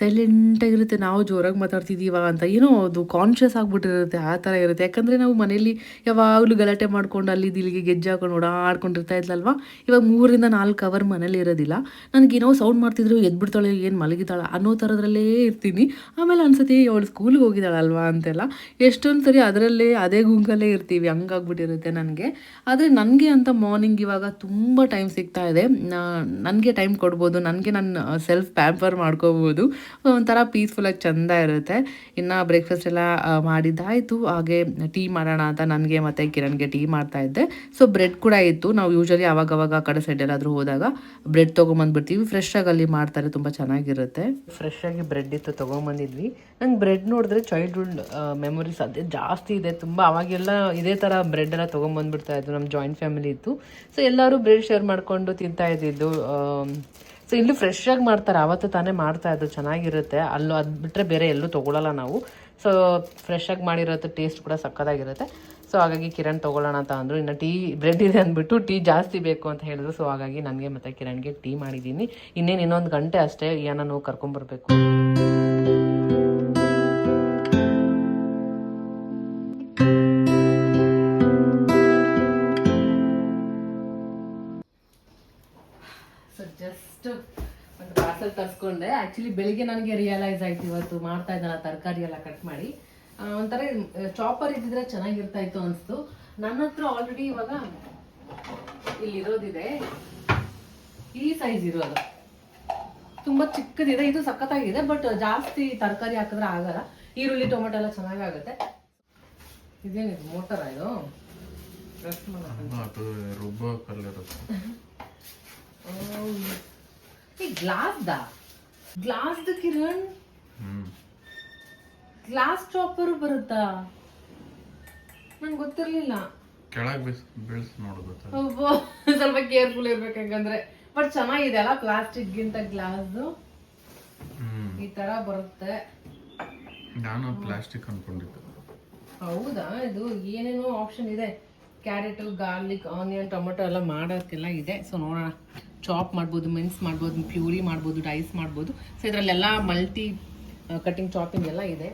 ಸೈಲೆಂಟಾಗಿರುತ್ತೆ. ನಾವು ಜೋರಾಗಿ ಮಾತಾಡ್ತಿದ್ದೀವ ಅಂತ ಏನೋ ಅದು ಕಾನ್ಷಿಯಸ್ ಆಗಿಬಿಟ್ಟಿರುತ್ತೆ, ಆ ಥರ ಇರುತ್ತೆ. ಯಾಕಂದರೆ ನಾವು ಮನೇಲಿ ಯಾವಾಗಲೂ ಗಲಾಟೆ ಮಾಡ್ಕೊಂಡು ಅಲ್ಲಿದ್ದು ಇಲ್ಲಿಗೆ ಗೆಜ್ಜೆ ಹಾಕೊಂಡು ಓಡಾಡ್ಕೊಂಡಿರ್ತಾ ಇದ್ಲಲ್ವ. ಇವಾಗ 3-4 ಅವರ್ ಮನೇಲಿ ಇರೋದಿಲ್ಲ. ನನಗೇನೋ ಸೌಂಡ್ ಮಾಡ್ತಿದ್ರು ಎದ್ಬಿಡ್ತಾಳೆ, ಏನು ಮಲಗಿದ್ದಾಳೆ ಅನ್ನೋ ಥರದ್ರಲ್ಲೇ ಇರ್ತೀನಿ. ಆಮೇಲೆ ಅನ್ಸುತ್ತೆ ಅವಳು ಸ್ಕೂಲ್ಗೆ ಹೋಗಿದ್ದಾಳಲ್ವಾ ಅಂತೆಲ್ಲ. ಎಷ್ಟೊಂದು ಸರಿ ಅದರಲ್ಲೇ ಅದೇ ಗುಂಕಲ್ಲೇ ಇರ್ತೀವಿ, ಹಂಗಾಗ್ಬಿಟ್ಟಿರುತ್ತೆ ನನಗೆ. ಆದರೆ ನನಗೆ ಅಂತ ಮಾರ್ನಿಂಗ್ ಇವಾಗ ತುಂಬ ಟೈಮ್ ಸಿಗ್ತಾ ಇದೆ. ನನಗೆ ಟೈಮ್ ಕೊಡ್ಬೋದು, ನನಗೆ ನಾನು ಸೆಲ್ಫ್ ಪ್ಯಾಂಪರ್ ಮಾಡ್ಕೋಬೋದು. ಒಂಥರ ಪೀಸ್ಫುಲ್ಲಾಗಿ ಚೆಂದ ಇರುತ್ತೆ. ಇನ್ನು ಬ್ರೇಕ್ಫಾಸ್ಟ್ ಎಲ್ಲ ಮಾಡಿದ್ದಾಯಿತು. ಹಾಗೆ ಟೀ ಮಾಡೋಣ ಅಂತ ನನಗೆ ಮತ್ತು ಕಿರಣ್ಗೆ ಟೀ ಮಾಡ್ತಾಯಿದ್ದೆ. ಸೊ ಬ್ರೆಡ್ ಕೂಡ ಇತ್ತು. ನಾವು ಯೂಶ್ವಲಿ ಆವಾಗವಾಗ ಆ ಕಡೆ ಸೈಡ್ ಎಲ್ಲಾದರೂ ಹೋದಾಗ ಬ್ರೆಡ್ ತೊಗೊಂಬಂದ್ಬಿಡ್ತೀವಿ. ಫ್ರೆಶ್ ಆಗಿ ಅಲ್ಲಿ ಮಾಡ್ತಾರೆ, ತುಂಬ ಚೆನ್ನಾಗಿರುತ್ತೆ. ಫ್ರೆಶ್ ಆಗಿ ಬ್ರೆಡ್ ಇತ್ತು, ತೊಗೊಂಬಂದಿದ್ವಿ. ನಂಗೆ ಬ್ರೆಡ್ ನೋಡಿದ್ರೆ ಚೈಲ್ಡ್ಹುಡ್ ಮೆಮೊರೀಸ್ ಅದೇ ಜಾಸ್ತಿ ಇದೆ ತುಂಬ. ಅವಾಗೆಲ್ಲ ಇದೇ ಥರ ಬ್ರೆಡ್ ಎಲ್ಲ ತೊಗೊಂಬಂದ್ಬಿಡ್ತಾ ಇದ್ದು. ನಮ್ಮ ಜಾಯಿಂಟ್ ಫ್ಯಾಮಿಲಿ ಇತ್ತು. ಸೊ ಎಲ್ಲರೂ ಬ್ರೆಡ್ ಶೇರ್ ಮಾಡಿಕೊಂಡು ತಿಂತಾ ಇದ್ದಿದ್ದು. ಸೊ ಇಲ್ಲಿ ಫ್ರೆಶ್ ಆಗಿ ಮಾಡ್ತಾರೆ, ಆವತ್ತು ತಾನೇ ಮಾಡ್ತಾ ಇದ್ದು, ಚೆನ್ನಾಗಿರುತ್ತೆ. ಅಲ್ಲೂ ಅದು ಬಿಟ್ಟರೆ ಬೇರೆ ಎಲ್ಲೂ ತೊಗೊಳಲ್ಲ ನಾವು. ಸೊ ಫ್ರೆಶ್ ಆಗಿ ಮಾಡಿರೋದು ಟೇಸ್ಟ್ ಕೂಡ ಸಕ್ಕತ್ತಾಗಿರುತ್ತೆ. ಸೊ ಹಾಗಾಗಿ ಕಿರಣ್ ತೊಗೊಳ್ಳೋಣ ಅಂತ ಅಂದರು. ಇನ್ನು ಟೀ ಬ್ರೆಡ್ ಇದೆ ಅಂದ್ಬಿಟ್ಟು ಟೀ ಜಾಸ್ತಿ ಬೇಕು ಅಂತ ಹೇಳಿದ್ರು. ಸೊ ಹಾಗಾಗಿ ನನಗೆ ಮತ್ತು ಕಿರಣ್ಗೆ ಟೀ ಮಾಡಿದ್ದೀನಿ. ಇನ್ನೊಂದು ಗಂಟೆ ಅಷ್ಟೇ ನಾನು ಕರ್ಕೊಂಬರ್ಬೇಕು. ಸೊ ಜಸ್ಟ್ ಒಂದು ಪಾರ್ಸಲ್ ತರಿಸ್ಕೊಂಡೆ. ಆ್ಯಕ್ಚುಲಿ ಬೆಳಿಗ್ಗೆ ನನಗೆ ರಿಯಲೈಸ್ ಆಯ್ತು, ಇವತ್ತು ಮಾಡ್ತಾ ಇದ್ದಲ್ಲ ತರಕಾರಿ ಎಲ್ಲ ಕಟ್ ಮಾಡಿ ಒಂಥರ ಚಾಪರ್ ಇದ್ದಿದ್ರೆ ಚೆನ್ನಾಗಿರ್ತಾ ಇತ್ತು ಅನಿಸ್ತು. ನನ್ನ ಹತ್ರ ಆಲ್ರೆಡಿ ಇವಾಗ ಇಲ್ಲಿರೋದಿದೆ, ಈ ಸೈಜ್ ಇರೋದು ತುಂಬ ಚಿಕ್ಕದಿದೆ. ಇದು ಸಖತ್ತಾಗಿದೆ, ಬಟ್ ಜಾಸ್ತಿ ತರಕಾರಿ ಹಾಕಿದ್ರೆ ಆಗಲ್ಲ. ಈರುಳ್ಳಿ ಟೊಮೆಟೊ ಎಲ್ಲ ಚೆನ್ನಾಗಾಗುತ್ತೆ. ಇದೇನಿದು ಮೋಟರ, ಇದು ಪ್ರೆಸ್ ಮಾಡೋದು ರುಬ್ಬೋ ಕಲ್ಲಿರುತ್ತೆ. ಗ್ಲಾಸ್ದ ಕಿರಣ್, ಗ್ಲಾಸ್ ಚಾಪರ್ ಬರುತ್ತಾ? ನಂಗೆ ಗೊತ್ತಿರ್ಲಿಲ್ಲ. ಕೆಳಗೆ ಬೀಳ್ಸಿ ನೋಡೋದು, ಸ್ವಲ್ಪ ಕೇರ್ಫುಲ್ ಇರ್ಬೇಕು ಯಾಕಂದ್ರೆ. ಬಟ್ ಚೆನ್ನಾಗಿದೆ ಅಲ್ಲ, ಪ್ಲಾಸ್ಟಿಕ್ ಗಿಂತ ಗ್ಲಾಸ್ ಈ ತರ ಬರುತ್ತೆ. ನಾನು ಪ್ಲಾಸ್ಟಿಕ್ ಅನ್ಕೊಂಡಿದ್ದೆ. ಹೌದಾ? ಇದು ಏನೇನೋ ಆಪ್ಷನ್ ಇದೆ. ಕ್ಯಾರೆಟ್, ಗಾರ್ಲಿಕ್, ಆನಿಯನ್, ಟೊಮೆಟೊ ಎಲ್ಲ ಮಾಡೋಕ್ಕೆಲ್ಲ ಇದೆ. ಸೊ ನೋಡೋಣ. ಚಾಪ್ ಮಾಡ್ಬೋದು, ಮಿನ್ಸ್ ಮಾಡ್ಬೋದು, ಪ್ಯೂರಿ ಮಾಡ್ಬೋದು, ಡೈಸ್ ಮಾಡ್ಬೋದು. ಸೊ ಇದರಲ್ಲೆಲ್ಲ ಮಲ್ಟಿ ಕಟಿಂಗ್ ಚಾಪಿಂಗ್ ಎಲ್ಲ ಇದೆ.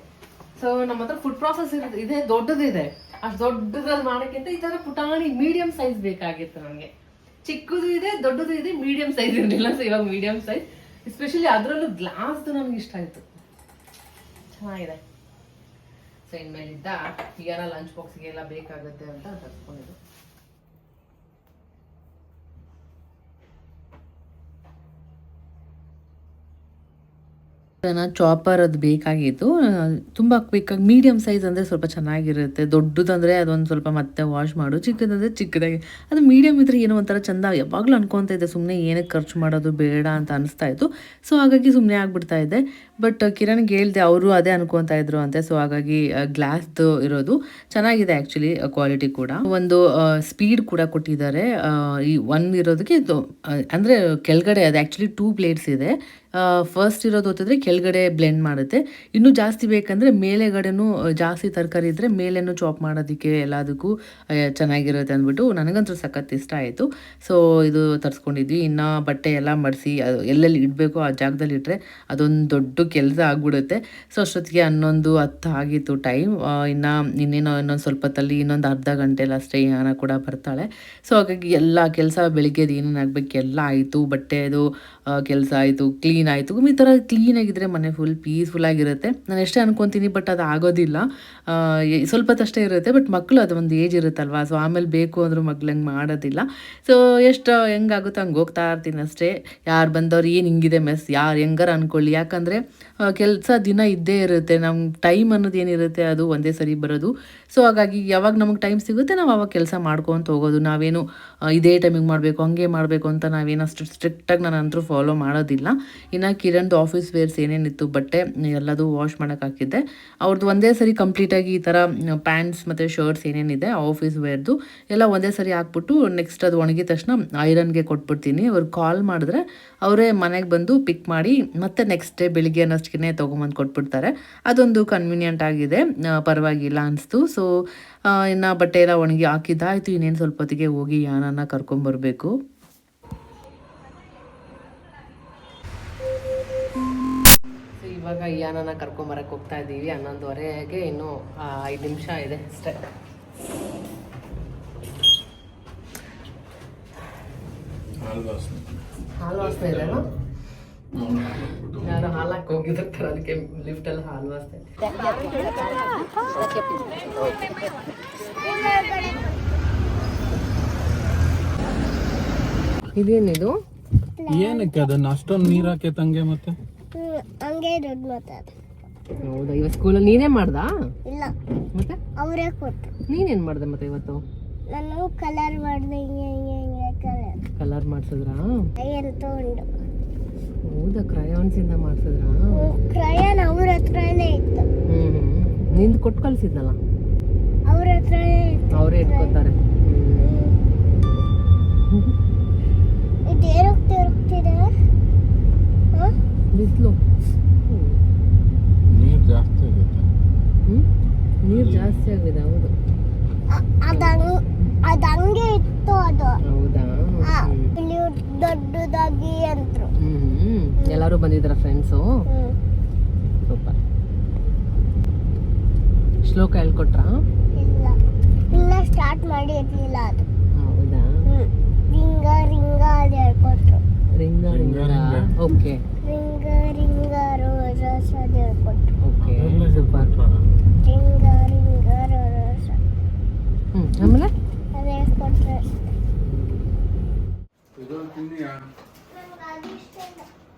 ಸೊ ನಮ್ಮ ಹತ್ರ ಫುಡ್ ಪ್ರಾಸೆಸ್ ಇದೆ, ದೊಡ್ಡದಿದೆ. ಅಷ್ಟು ದೊಡ್ಡದ್ರಲ್ಲಿ ಮಾಡೋಕ್ಕಿಂತ ಈ ಥರ ಪುಟಾಣಿ ಮೀಡಿಯಂ ಸೈಜ್ ಬೇಕಾಗಿತ್ತು ನನಗೆ. ಚಿಕ್ಕದು ಇದೆ, ದೊಡ್ಡದು ಇದೆ, ಮೀಡಿಯಂ ಸೈಜ್ ಇರಲಿಲ್ಲ. ಸೊ ಇವಾಗ ಮೀಡಿಯಂ ಸೈಜ್, ಎಸ್ಪೆಷಲಿ ಅದರಲ್ಲೂ ಗ್ಲಾಸ್ದು ನನಗೆ ಇಷ್ಟ ಆಯಿತು, ಚೆನ್ನಾಗಿದೆ. ಸೊ ಇನ್ಮೇಲಿದ್ದ ಈಗೆಲ್ಲ ಲಂಚ್ ಬಾಕ್ಸ್ಗೆ ಎಲ್ಲ ಬೇಕಾಗುತ್ತೆ ಅಂತ ತರಿಸ್ಕೊಂಡಿದ್ದು. ಚಾಪರ್ ಅದು ಬೇಕಾಗಿತ್ತು, ತುಂಬ ಕ್ವಿಕ್ಕಾಗಿ. ಮೀಡಿಯಮ್ ಸೈಜ್ ಅಂದರೆ ಸ್ವಲ್ಪ ಚೆನ್ನಾಗಿರುತ್ತೆ. ದೊಡ್ಡದಂದರೆ ಅದೊಂದು ಸ್ವಲ್ಪ ಮತ್ತೆ ವಾಶ್ ಮಾಡು, ಚಿಕ್ಕದಂದರೆ ಚಿಕ್ಕದಾಗಿ. ಅದು ಮೀಡಿಯಮ್ ಇದ್ರೆ ಏನೋ ಒಂಥರ ಚೆಂದ. ಯಾವಾಗಲೂ ಅನ್ಕೊತಾ ಇದ್ದೆ ಸುಮ್ಮನೆ ಏನಕ್ಕೆ ಖರ್ಚು ಮಾಡೋದು ಬೇಡ ಅಂತ ಅನಿಸ್ತಾ ಇತ್ತು. ಸೊ ಹಾಗಾಗಿ ಸುಮ್ಮನೆ ಆಗಿಬಿಡ್ತಾ ಇದ್ದೆ. ಬಟ್ ಕಿರಣ್ಗೆ ಹೇಳ್ದೆ, ಅವರು ಅದೇ ಅನ್ಕೊತಾ ಇದ್ರು ಅಂತೆ. ಸೊ ಹಾಗಾಗಿ ಗ್ಲಾಸ್ದು ಇರೋದು ಚೆನ್ನಾಗಿದೆ ಆ್ಯಕ್ಚುಲಿ, ಕ್ವಾಲಿಟಿ ಕೂಡ. ಒಂದು ಸ್ಪೀಡ್ ಕೂಡ ಕೊಟ್ಟಿದ್ದಾರೆ. ಈ ಒಂದು ಇರೋದಕ್ಕೆ ಇದು ಅಂದರೆ ಕೆಳಗಡೆ ಅದು ಆ್ಯಕ್ಚುಲಿ 2 ಪ್ಲೇಟ್ಸ್ ಇದೆ. ಫಸ್ಟ್ ಇರೋದು ಹೊತ್ತಿದ್ರೆ ಕೆಳಗಡೆ ಬ್ಲೆಂಡ್ ಮಾಡುತ್ತೆ. ಇನ್ನೂ ಜಾಸ್ತಿ ಬೇಕಂದರೆ ಮೇಲೆಗಡೆನೂ ಜಾಸ್ತಿ ತರಕಾರಿ ಇದ್ದರೆ ಮೇಲೇನೂ ಚಾಪ್ ಮಾಡೋದಕ್ಕೆ ಎಲ್ಲದಕ್ಕೂ ಚೆನ್ನಾಗಿರುತ್ತೆ ಅಂದ್ಬಿಟ್ಟು ನನಗಂತೂ ಸಖತ್ ಇಷ್ಟ ಆಯಿತು. ಸೊ ಇದು ತರಿಸ್ಕೊಂಡಿದ್ವಿ. ಇನ್ನು ಬಟ್ಟೆ ಎಲ್ಲ ಮಡಿಸಿ ಅದು ಎಲ್ಲೆಲ್ಲಿ ಇಡಬೇಕು ಆ ಜಾಗದಲ್ಲಿ ಇಟ್ಟರೆ ಅದೊಂದು ದೊಡ್ಡ ಕೆಲಸ ಆಗಿಬಿಡುತ್ತೆ. ಸೊ ಅಷ್ಟೊತ್ತಿಗೆ 11:10 ಆಗಿತ್ತು ಟೈಮ್. ಇನ್ನೊಂದು ಸ್ವಲ್ಪ ಹೊತ್ತಲ್ಲಿ ಇನ್ನೊಂದು ಅರ್ಧ ಗಂಟೆಲಿ ಅಷ್ಟೇ ಯಾನ ಕೂಡ ಬರ್ತಾಳೆ. ಸೊ ಹಾಗಾಗಿ ಎಲ್ಲ ಕೆಲಸ ಬೆಳಿಗ್ಗೆದು ಏನೇನು ಆಗಬೇಕು ಎಲ್ಲ ಆಯಿತು. ಬಟ್ಟೆದು ಕೆಲಸ ಆಯಿತು, ಕ್ಲೀನ್ ಆಯಿತು. ಈ ಥರ ಕ್ಲೀನಾಗಿದ್ದರೆ ಮನೆ ಫುಲ್ ಪೀಸ್ಫುಲ್ಲಾಗಿರುತ್ತೆ. ನಾನು ಎಷ್ಟೇ ಅನ್ಕೊತೀನಿ, ಬಟ್ ಅದು ಆಗೋದಿಲ್ಲ. ಸ್ವಲ್ಪ ಹೊತ್ತಷ್ಟೇ ಇರುತ್ತೆ. ಬಟ್ ಮಕ್ಕಳು ಅದೊಂದು ಏಜ್ ಇರುತ್ತಲ್ವ. ಸೊ ಆಮೇಲೆ ಬೇಕು ಅಂದರೂ ಮಕ್ಳು ಹಂಗೆ ಮಾಡೋದಿಲ್ಲ. ಸೊ ಎಷ್ಟು ಹೆಂಗಾಗುತ್ತೋ ಹಂಗೆ ಹೋಗ್ತಾ ಇರ್ತೀನಿ ಅಷ್ಟೇ. ಯಾರು ಬಂದವ್ರು ಏನು ಹಿಂಗಿದೆ ಮೆಸ್, ಯಾರು ಹೆಂಗಾರ ಅಂದ್ಕೊಳ್ಳಿ. ಯಾಕಂದರೆ ಕೆಲಸ ದಿನ ಇದ್ದೇ ಇರುತ್ತೆ. ನಮ್ಮ ಟೈಮ್ ಅನ್ನೋದು ಏನಿರುತ್ತೆ ಅದು ಒಂದೇ ಸರಿ ಬರೋದು. ಸೊ ಹಾಗಾಗಿ ಯಾವಾಗ ನಮಗೆ ಟೈಮ್ ಸಿಗುತ್ತೆ ನಾವು ಆವಾಗ ಕೆಲಸ ಮಾಡ್ಕೊತ ಹೋಗೋದು. ನಾವೇನು ಇದೇ ಟೈಮಿಗೆ ಮಾಡಬೇಕು ಹಂಗೆ ಮಾಡಬೇಕು ಅಂತ ನಾವೇನು ಅಷ್ಟು ಸ್ಟ್ರಿಕ್ಟಾಗಿ ನಾನು ಅಂತೂ ಫಾಲೋ ಮಾಡೋದಿಲ್ಲ. ಇನ್ನು ಕಿರಣ್ದು ಆಫೀಸ್ ವೇರ್ಸ್ ಏನೇನಿತ್ತು ಬಟ್ಟೆ ಎಲ್ಲದೂ ವಾಶ್ ಮಾಡೋಕೆ ಹಾಕಿದ್ದೆ. ಅವ್ರದ್ದು ಒಂದೇ ಸರಿ ಕಂಪ್ಲೀಟಾಗಿ ಈ ಥರ ಪ್ಯಾಂಟ್ಸ್ ಮತ್ತು ಶರ್ಟ್ಸ್ ಏನೇನಿದೆ ಆಫೀಸ್ ವೇರ್ದು ಎಲ್ಲ ಒಂದೇ ಸರಿ ಹಾಕ್ಬಿಟ್ಟು ನೆಕ್ಸ್ಟ್ ಅದು ಒಣಗಿದ ತಕ್ಷಣ ಐರನ್ಗೆ ಕೊಟ್ಬಿಡ್ತೀನಿ. ಅವ್ರು ಕಾಲ್ ಮಾಡಿದ್ರೆ ಅವರೇ ಮನೆಗೆ ಬಂದು ಪಿಕ್ ಮಾಡಿ ಮತ್ತೆ ನೆಕ್ಸ್ಟ್ ಡೇ ಬೆಳಿಗ್ಗೆ ಅನ್ನೋಷ್ಟಕ್ಕೆ ತೊಗೊಂಬಂದು ಕೊಟ್ಬಿಡ್ತಾರೆ. ಅದೊಂದು ಕನ್ವೀನಿಯೆಂಟ್ ಆಗಿದೆ, ಪರವಾಗಿಲ್ಲ ಅನಿಸ್ತು. ಸೊ ಇನ್ನು ಬಟ್ಟೆ ಎಲ್ಲ ಒಣಗಿ ಹಾಕಿದ್ದಾಯಿತು. ಇನ್ನೇನು ಸ್ವಲ್ಪ ಹೊತ್ತಿಗೆ ಹೋಗಿ ಯಾನನ್ನ ಕರ್ಕೊಂಬರ್ಬೇಕು. ಸೊ ಇವಾಗ ಯಾನನ್ನ ಕರ್ಕೊಂಬರಕ್ಕೆ ಹೋಗ್ತಾ ಇದ್ದೀವಿ. 11:30ಗೆ ಇನ್ನೂ 5 ನಿಮಿಷ ಇದೆ ಅಷ್ಟೇ. ಹಾಲು ವಾಸನೆ ಇದೆನಾ? ಯಾರು ಹಾಲು ಹಾಕಿ ಹೋಗಿರ್ತಾರೆ, ಅದಕ್ಕೆ ಲಿಫ್ಟಲ್ಲಿ ಹಾಲು ವಾಸನೆ. ಇದೇನಿದು? ಏನಕ್ಕೆ ಅದನ್ನ ಅಷ್ಟೊಂದು ನೀರ್ ಹಾಕಿ ತಂಗೆ ಮತ್ತೆ ಹಂಗೆ ದುಡ್ಡು ಮಾತಾಡ. ಹೌದಾ, ಇವತ್ತು ಸ್ಕೂಲಲ್ಲಿ ನೀನೇ ಮಾಡ್ದಾ? ಇಲ್ಲ, ಮತ್ತೆ ಅವರೇ ಕೊಟ್ಟರು. ನೀನೇನು ಮಾಡಿದೆ ಮತ್ತೆ ಇವತ್ತು? ನಾನು ಕಲರ್ ಮಾಡಿದೆ, ಹಿಂಗೆ ಕಲರ್ ಮಾಡಿಸಿದ್ರಾ? ಕ್ರಯನ್ ತಗೊಂಡು. ಹೌದಾ, ಕ್ರಯಾನ್ಸಿಂದ ಮಾಡಿಸಿದ್ರಾ? ಕ್ರಯನ್ ಅವ್ರ ಹತ್ರನೇ ಇತ್ತು. ನಿಂದು ಕೊಟ್ಟು ಕಳಿಸಿದ್ನಲ್ಲ, ಅವ್ರ ಹತ್ರನೇ ಇತ್ತು. ಅವರೇ ಇಟ್ಕೋತಾರೆ. ಇದು ಏರೋಗ್ತಿದೆ ಬಿಸಿಲು ನೀರ್ ಜಾಸ್ತಿ ಆಗುತ್ತೆ. ನೀರು ಜಾಸ್ತಿ ಆಗಿದೆ. ಹೌದು, ಅದು ಹಂಗೆ ಇತ್ತು. ಅದು ಹೌದಾ? ಇಲ್ಲಿ ದೊಡ್ಡದಾಗಿ ಅಂದ್ರು. ಎಲ್ಲರೂ ಬಂದಿದ್ರ ಫ್ರೆಂಡ್ಸು? ಸೂಪರ್. ಶ್ಲೋಕ ಹೇಳ್ಕೊಟ್ರಾ? ಇಲ್ಲ, ಇನ್ನ ಸ್ಟಾರ್ಟ್ ಮಾಡಿ ಇರ್ಲಿಲ್ಲ ಅದು. ಹೌದಾ? ರಿಂಗ ರಿಂಗ ಅದು ಹೇಳ್ಕೊಟ್ರು. Ring a ring a. Okay ring a ring a roses ಅದು ಹೇಳ್ಕೊಟ್ರು. Okay, super. Ring a ring a roses ಆಮೇಲೆ ಅದು ಹೇಳ್ಕೊಟ್ರು ಅಷ್ಟೇ.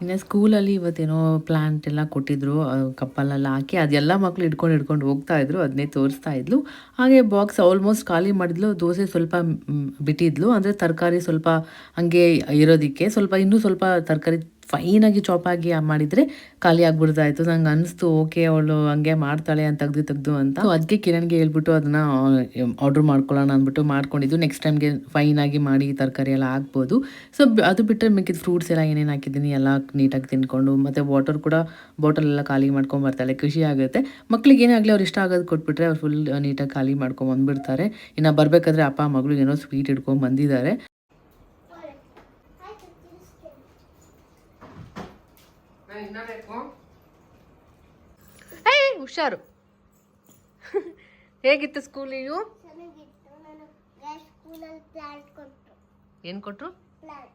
ಇನ್ನು ಸ್ಕೂಲಲ್ಲಿ ಇವತ್ತೇನೋ ಪ್ಲಾಂಟ್ ಎಲ್ಲ ಕೊಟ್ಟಿದ್ರು, ಕಪ್ಪಲ್ಲೆಲ್ಲ ಹಾಕಿ ಅದೆಲ್ಲ ಮಕ್ಕಳು ಹಿಡ್ಕೊಂಡು ಹೋಗ್ತಾ ಇದ್ರು. ಅದನ್ನೇ ತೋರಿಸ್ತಾ ಇದ್ಲು. ಹಾಗೆ ಬಾಕ್ಸ್ ಆಲ್ಮೋಸ್ಟ್ ಖಾಲಿ ಮಾಡಿದ್ಲು. ದೋಸೆ ಸ್ವಲ್ಪ ಬಿಟ್ಟಿದ್ಲು, ಅಂದರೆ ತರಕಾರಿ ಸ್ವಲ್ಪ ಹಂಗೆ ಇರೋದಕ್ಕೆ ಇನ್ನೂ ಸ್ವಲ್ಪ ತರಕಾರಿ ಫೈನಾಗಿ ಚಾಪಾಗಿ ಮಾಡಿದರೆ ಖಾಲಿ ಆಗ್ಬಿಡ್ತಾಯಿತ್ತು. ನಂಗೆ ಅನಿಸ್ತು ಓಕೆ ಅವಳು ಹಂಗೆ ಮಾಡ್ತಾಳೆ ಅಂತ ತೆಗ್ದು ಅಂತ. ಸೊ ಅದಕ್ಕೆ ಕಿರಣ್ಗೆ ಹೇಳ್ಬಿಟ್ಟು ಅದನ್ನು ಆರ್ಡ್ರ್ ಮಾಡ್ಕೊಳ್ಳೋಣ ಅಂದ್ಬಿಟ್ಟು ಮಾಡ್ಕೊಂಡಿದ್ದು. ನೆಕ್ಸ್ಟ್ ಟೈಮ್ಗೆ ಫೈನಾಗಿ ಮಾಡಿ ತರಕಾರಿ ಎಲ್ಲ ಹಾಕ್ಬೋದು. ಸೊ ಅದು ಬಿಟ್ಟರೆ ಮಿಕ್ಕಿದ ಫ್ರೂಟ್ಸ್ ಎಲ್ಲ ಏನೇನು ಹಾಕಿದ್ದೀನಿ ಎಲ್ಲ ನೀಟಾಗಿ ತಿನ್ಕೊಂಡು, ಮತ್ತು ವಾಟರ್ ಕೂಡ ಬಾಟಲ್ ಎಲ್ಲ ಖಾಲಿ ಮಾಡ್ಕೊಂಡು ಬರ್ತಾಳೆ. ಖುಷಿ ಆಗುತ್ತೆ. ಮಕ್ಳಿಗೆ ಏನೇ ಆಗಲಿ ಅವ್ರು ಇಷ್ಟ ಆಗೋದು ಕೊಟ್ಬಿಟ್ರೆ ಅವ್ರು ಫುಲ್ ನೀಟಾಗಿ ಖಾಲಿ ಮಾಡ್ಕೊಂಡು ಬಂದುಬಿಡ್ತಾರೆ. ಇನ್ನು ಬರಬೇಕಾದ್ರೆ ಅಪ್ಪ ಮಗಳು ಏನೋ ಸ್ವೀಟ್ ಹಿಡ್ಕೊಂಡು ಬಂದಿದ್ದಾರೆ. ಹುಷಾರು. ಹೇಗಿತ್ತು ಸ್ಕೂಲಿಗೂ? ಏನು ಕೊಟ್ರು?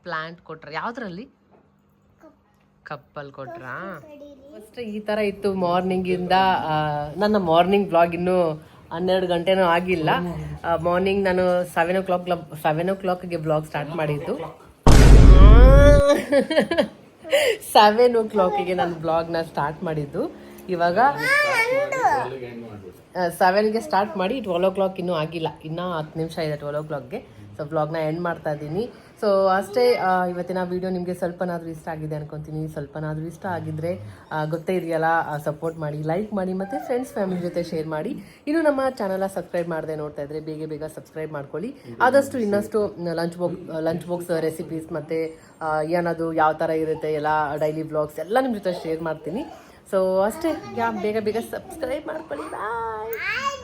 ಪ್ಲಾಂಟ್ ಕೊಟ್ರ? ಯಾವ್ದ್ರಲ್ಲಿ? ಕಪ್ಪಲ್ಲಿ ಕೊಟ್ರಾ? ಫಸ್ಟ್ ಈ ಥರ ಇತ್ತು ಮಾರ್ನಿಂಗಿಂದ. ನನ್ನ ಮಾರ್ನಿಂಗ್ ಬ್ಲಾಗ್ ಇನ್ನೂ 12 ಗಂಟೆನೂ ಆಗಿಲ್ಲ. ಮಾರ್ನಿಂಗ್ ನಾನು 7 o'clockಗೆ ಬ್ಲಾಗ್ ಸ್ಟಾರ್ಟ್ ಮಾಡಿದ್ದು. 7 o'clockಗೆ ನಾನು ಬ್ಲಾಗ್ನ ಸ್ಟಾರ್ಟ್ ಮಾಡಿದ್ದು. ಇವಾಗ 7ಗೆ ಸ್ಟಾರ್ಟ್ ಮಾಡಿ 12 o'clock ಇನ್ನೂ ಆಗಿಲ್ಲ, ಇನ್ನೂ 10 ನಿಮಿಷ ಇದೆ 12 o'clockಗೆ. ಸೊ ಬ್ಲಾಗ್ನ ಎಂಡ್ ಮಾಡ್ತಾ ಇದ್ದೀನಿ. ಸೊ ಅಷ್ಟೇ, ಇವತ್ತಿನ ವೀಡಿಯೋ ನಿಮಗೆ ಸ್ವಲ್ಪನಾದರೂ ಇಷ್ಟ ಆಗಿದೆ ಅನ್ಕೊತೀನಿ. ಸ್ವಲ್ಪನಾದರೂ ಇಷ್ಟ ಆಗಿದ್ದರೆ ಗೊತ್ತೇ ಇದೆಯಲ್ಲ, ಸಪೋರ್ಟ್ ಮಾಡಿ, ಲೈಕ್ ಮಾಡಿ, ಮತ್ತು ಫ್ರೆಂಡ್ಸ್ ಫ್ಯಾಮಿಲಿ ಜೊತೆ ಶೇರ್ ಮಾಡಿ. ಇನ್ನು ನಮ್ಮ ಚಾನಲ್ನ ಸಬ್ಸ್ಕ್ರೈಬ್ ಮಾಡದೆ ನೋಡ್ತಾ ಇದ್ದರೆ ಬೇಗ ಸಬ್ಸ್ಕ್ರೈಬ್ ಮಾಡ್ಕೊಳ್ಳಿ. ಆದಷ್ಟು ಇನ್ನಷ್ಟು ಲಂಚ್ ಬಾಕ್ಸ್ ರೆಸಿಪೀಸ್ ಮತ್ತು ಏನದು ಯಾವ ಥರ ಇರುತ್ತೆ ಎಲ್ಲ ಡೈಲಿ ವ್ಲಾಗ್ಸ್ ಎಲ್ಲ ನಿಮ್ಮ ಜೊತೆ ಶೇರ್ ಮಾಡ್ತೀನಿ. ಸೊ ಅಷ್ಟೇ, ಬೇಗ ಸಬ್ಸ್ಕ್ರೈಬ್ ಮಾಡ್ಕೊಳ್ಳಿ. ಬಾಯ್.